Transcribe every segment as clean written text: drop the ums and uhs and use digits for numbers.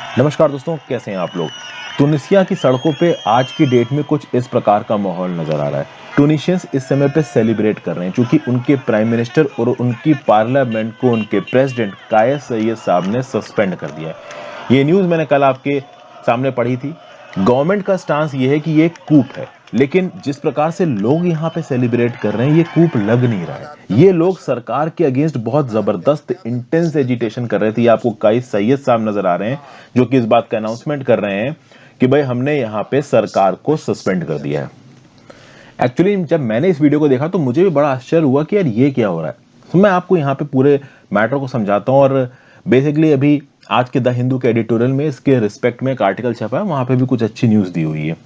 नमस्कार दोस्तों, कैसे हैं आप लोग। टूनिसिया की सड़कों पे आज की डेट में कुछ इस प्रकार का माहौल नजर आ रहा है। टूनिशियंस इस समय पे सेलिब्रेट कर रहे हैं क्योंकि उनके प्राइम मिनिस्टर और उनकी पार्लियामेंट को उनके प्रेसिडेंट कायस सैयद साहब ने सस्पेंड कर दिया है। ये न्यूज़ मैंने कल आपके सामने पढ़ी थी। गवर्नमेंट का स्टांस ये है कि ये कूप है, लेकिन जिस प्रकार से लोग यहाँ पे सेलिब्रेट कर रहे हैं ये कूप लग नहीं रहा है। ये लोग सरकार के अगेंस्ट बहुत जबरदस्त इंटेंस एजिटेशन कर रहे थे। ये आपको कायस सैयद साहब नजर आ रहे हैं जो कि इस बात का अनाउंसमेंट कर रहे हैं कि भाई हमने यहाँ पे सरकार को सस्पेंड कर दिया है। एक्चुअली जब मैंने इस वीडियो को देखा तो मुझे भी बड़ा आश्चर्य हुआ कि यार ये क्या हो रहा है। तो मैं आपको यहाँ पे पूरे मैटर को समझाता हूँ। और बेसिकली अभी आज के द हिंदू के एडिटोरियल में इसके रिस्पेक्ट में एक आर्टिकल छपा है, वहां पे भी कुछ अच्छी न्यूज दी हुई है।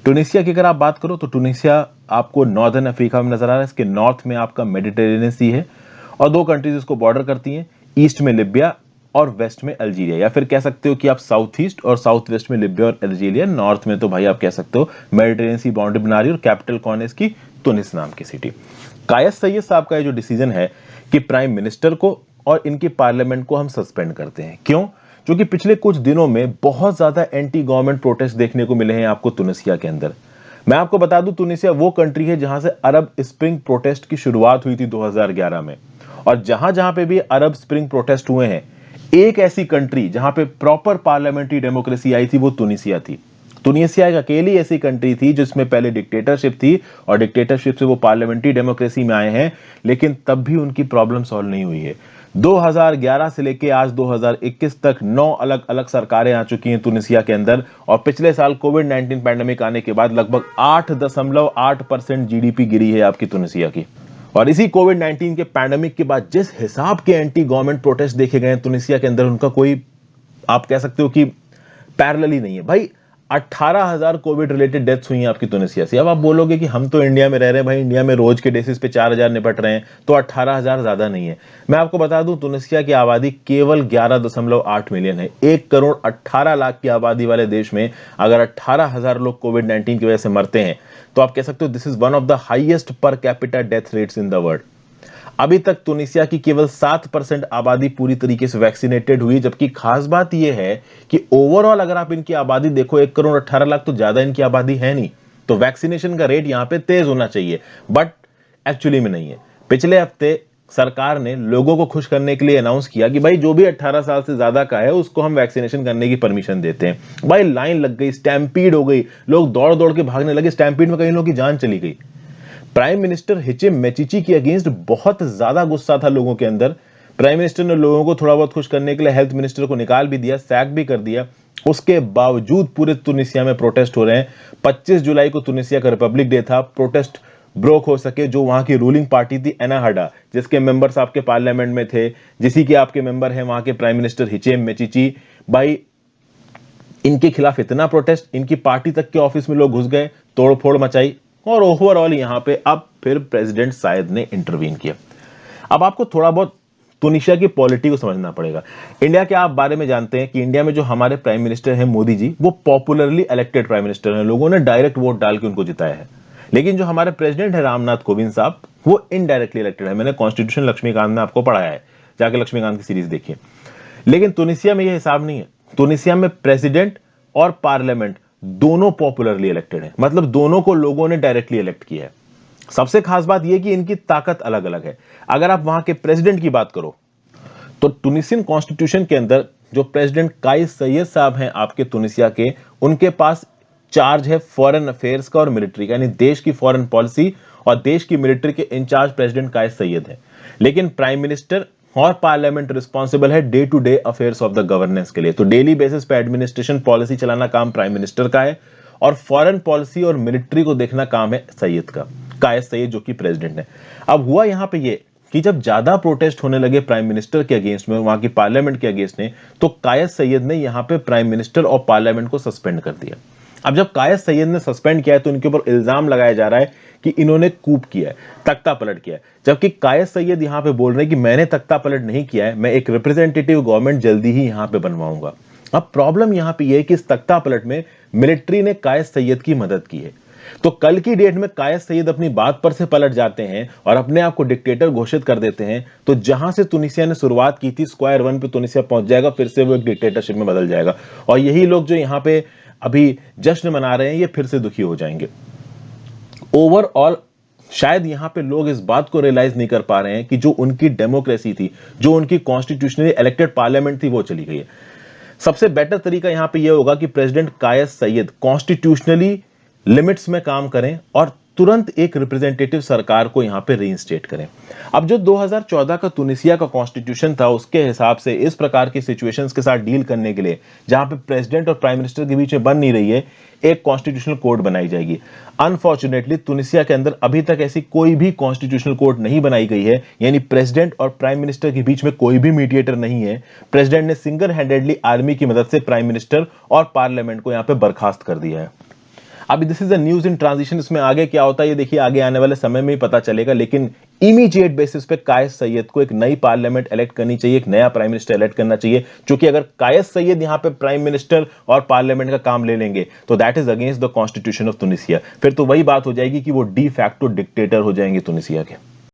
टूनिसिया की अगर आप बात करो तो टूनिसिया आपको नॉर्दर्न अफ्रीका में नजर आ रहा है। इसके नॉर्थ में आपका मेडिटेरेनियन सी है और दो कंट्रीज इसको बॉर्डर करती हैं। ईस्ट में लिबिया और वेस्ट में अल्जीरिया, या फिर कह सकते हो कि आप साउथ ईस्ट और साउथ वेस्ट में लिबिया और अल्जीरिया, नॉर्थ में तो भाई आप कह सकते हो मेडिटेरेनियन सी बाउंड्री बना रही है। और कैपिटल कौन है इसकी? तुनिस नाम की सिटी। कायस सैयद साहब का ये जो डिसीजन है कि प्राइम मिनिस्टर को और इनकी पार्लियामेंट को हम सस्पेंड करते हैं, क्यों? क्योंकि पिछले कुछ दिनों में बहुत ज्यादा एंटी गवर्नमेंट प्रोटेस्ट देखने को मिले हैं आपको तुनिसिया के अंदर। मैं आपको बता दूं, तुनिसिया वो कंट्री है जहां से अरब स्प्रिंग प्रोटेस्ट की शुरुआत हुई थी 2011 में। और जहां जहां पे भी अरब स्प्रिंग प्रोटेस्ट हुए हैं, एक ऐसी कंट्री जहां पे प्रॉपर पार्लियामेंट्री डेमोक्रेसी आई थी वो तुनिसिया थी। तुनिसिया एक अकेली ऐसी कंट्री थी जिसमें पहले डिक्टेटरशिप थी और डिक्टेटरशिप से वो पार्लियामेंट्री डेमोक्रेसी में आए हैं, लेकिन तब भी उनकी प्रॉब्लम सॉल्व नहीं हुई है। 2011 से लेके आज 2021 तक 9 अलग अलग सरकारें आ चुकी हैं तुनिसिया के अंदर। और पिछले साल कोविड-19 पैंडेमिक आने के बाद लगभग 8.8% जीडीपी गिरी है आपकी तुनिसिया की। और इसी कोविड-19 के पैंडेमिक के बाद जिस हिसाब के एंटी गवर्नमेंट प्रोटेस्ट देखे गए तुनिसिया के अंदर, उनका कोई, आप कह सकते हो कि पैरेलल ही नहीं है भाई। 18,000 कोविड रिलेटेड डेथ्स हुई हैं आपकी तुनिसिया से। अब आप बोलोगे कि हम तो इंडिया में रह रहे हैं भाई, इंडिया में रोज के बेसिस पे 4,000 निपट रहे हैं, तो 18,000 ज्यादा नहीं है। मैं आपको बता दूं, तुनिसिया की आबादी केवल 11.8 मिलियन है। 1 करोड़ 18 लाख की आबादी वाले देश में अगर 18,000 लोग कोविड-19 की वजह से मरते हैं, तो आप कह सकते हो this is one of the highest per capita death rates in the world. अभी तक तुनिसिया की केवल 7% आबादी पूरी तरीके से वैक्सीनेटेड हुई, जबकि खास बात यह है कि ओवरऑल अगर आप इनकी आबादी देखो, 1 करोड़ 18 लाख तो ज्यादा इनकी आबादी है नहीं। तो वैक्सीनेशन का रेट यहां पे तेज होना चाहिए, बट एक्चुअली में नहीं है। पिछले हफ्ते सरकार ने लोगों को खुश करने के लिए अनाउंस किया कि भाई जो भी 18 साल से ज्यादा का है उसको हम वैक्सीनेशन करने की परमिशन देते हैं। भाई लाइन लग गई, स्टैम्पीड हो गई, लोग दौड़ दौड़ के भागने लगे। स्टैम्पीड में कई लोगों की जान चली गई। प्राइम मिनिस्टर हिचिम मेचिची के अगेंस्ट बहुत ज्यादा गुस्सा था लोगों के अंदर। प्राइम मिनिस्टर ने लोगों को थोड़ा बहुत खुश करने के लिए हेल्थ मिनिस्टर को निकाल भी दिया, सैक भी कर दिया। उसके बावजूद पूरे तुनिसिया में प्रोटेस्ट हो रहे हैं। 25 जुलाई को तुनिसिया का रिपब्लिक डे था। प्रोटेस्ट ब्रोक हो सके जो वहां की रूलिंग पार्टी थी एनाहाडा, जिसके मेंबर्स आपके पार्लियामेंट में थे, जिसी के आपके मेंबर हैं वहां के प्राइम मिनिस्टर हिचिम मेचिची। भाई इनके खिलाफ इतना प्रोटेस्ट, इनकी पार्टी तक के ऑफिस में लोग घुस गए, तोड़फोड़ मचाई। और ओवरऑल यहां पे अब फिर प्रेसिडेंट सायद ने इंटरवीन किया। अब आपको थोड़ा बहुत तुनिसिया की पॉलिटी को समझना पड़ेगा। इंडिया के आप बारे में जानते हैं कि इंडिया में जो हमारे प्राइम मिनिस्टर हैं मोदी जी, वो पॉपुलरली इलेक्टेड प्राइम मिनिस्टर हैं, लोगों ने डायरेक्ट वोट डाल के उनको जिताया है। लेकिन जो हमारे प्रेसिडेंट है रामनाथ कोविंद साहब, वो इनडायरेक्टली इलेक्टेड है। मैंने कॉन्स्टिट्यूशन लक्ष्मीकांत में आपको पढ़ाया है, जाके लक्ष्मीकांत की सीरीज देखिए। लेकिन तुनिसिया में यह हिसाब नहीं है। तुनिसिया में प्रेसिडेंट और पार्लियामेंट दोनों पॉपुलरली इलेक्टेड हैं, मतलब दोनों को लोगों ने डायरेक्टली इलेक्ट किया है। सबसे खास बात यह कि इनकी ताकत अलग अलग है। अगर आप वहां के प्रेसिडेंट की बात करो तो टूनिसियन कॉन्स्टिट्यूशन के अंदर जो प्रेसिडेंट काइस सैयद साहब हैं आपके तुनिसिया के, उनके पास चार्ज है फॉरेन अफेयर्स का और मिलिट्री का, यानी देश की फॉरेन पॉलिसी और देश की मिलिट्री के इंचार्ज प्रेसिडेंट काइस सैयद है। लेकिन प्राइम मिनिस्टर और पार्लियामेंट रिस्पॉन्सिबल है day to day affairs of the governance के लिए। तो डेली बेसिस पे एडमिनिस्ट्रेशन पॉलिसी चलाना काम प्राइम मिनिस्टर का है और फॉरेन पॉलिसी और मिलिट्री को देखना काम है सैयद का, कायस सैयद जो कि प्रेसिडेंट है। अब हुआ यहां पे ये कि जब ज्यादा प्रोटेस्ट होने लगे प्राइम मिनिस्टर के अगेंस्ट में, वहां की पार्लियामेंट के अगेंस्ट ने, तो कायस सैयद ने यहां पे प्राइम मिनिस्टर और पार्लियामेंट को सस्पेंड कर दिया। अब जब कायस सैयद ने सस्पेंड किया है तो इनके ऊपर इल्जाम लगाया जा रहा है कि इन्होंने कूप किया है, तख्ता पलट किया है। जबकि कायस सैयद यहां पे बोल रहे हैं कि मैंने तख्ता पलट नहीं किया है, मैं एक रिप्रेजेंटेटिव गवर्नमेंट जल्दी ही यहां पे बनवाऊंगा। अब प्रॉब्लम यहां पे यह है कि इस तख्ता पलट में मिलिट्री ने कायस सैयद की मदद की है। तो कल की डेट में कायस सईद अपनी बात पर से पलट जाते हैं और अपने आप को डिक्टेटर घोषित कर देते हैं, तो जहां से तुनिसिया ने शुरुआत की थी स्क्वायर वन पे तुनिसिया पहुंच जाएगा, फिर से वो एक डिक्टेटरशिप में बदल जाएगा। और यही लोग जो यहां पे अभी जश्न मना रहे हैं, ये फिर से दुखी हो जाएंगे। ओवरऑल शायद यहां पे लोग इस बात को रियलाइज नहीं कर पा रहे हैं कि जो उनकी डेमोक्रेसी थी, जो उनकी कॉन्स्टिट्यूशनली इलेक्टेड पार्लियामेंट थी, वो चली गई है। सबसे बेटर तरीका यहां पे यह होगा कि प्रेसिडेंट कायस सईद कॉन्स्टिट्यूशनली लिमिट्स में काम करें और तुरंत एक रिप्रेजेंटेटिव सरकार को यहां पे रीइंस्टेट करें। अब जो 2014 का तुनिसिया का कॉन्स्टिट्यूशन था, उसके हिसाब से इस प्रकार की सिचुएशंस के साथ डील करने के लिए, जहां पे प्रेसिडेंट और प्राइम मिनिस्टर के बीच में बन नहीं रही है, एक कॉन्स्टिट्यूशनल कोड बनाई जाएगी। अनफॉर्चुनेटली तुनिसिया के अंदर अभी तक ऐसी कोई भी कॉन्स्टिट्यूशनल कोड नहीं बनाई गई है, यानी प्रेसिडेंट और प्राइम मिनिस्टर के बीच में कोई भी मीडिएटर नहीं है। प्रेसिडेंट ने सिंगल हैंडेडली आर्मी की मदद से प्राइम मिनिस्टर और पार्लियामेंट को यहां पे बर्खास्त कर दिया है। अभी this is a news in transition, इसमें आगे क्या होता है ये देखिए आगे आने वाले समय में ही पता चलेगा। लेकिन इमीडिएट बेसिस पे कायस सईद को एक नई पार्लियामेंट इलेक्ट करनी चाहिए, एक नया प्राइम मिनिस्टर इलेक्ट करना चाहिए, क्योंकि अगर कायस सईद यहां पे प्राइम मिनिस्टर और पार्लियामेंट का काम ले लेंगे तो that is against the constitution of Tunisia. फिर तो वही बात हो जाएगी कि वो डी फैक्टो डिक्टेटर हो जाएंगे तुनिसिया के।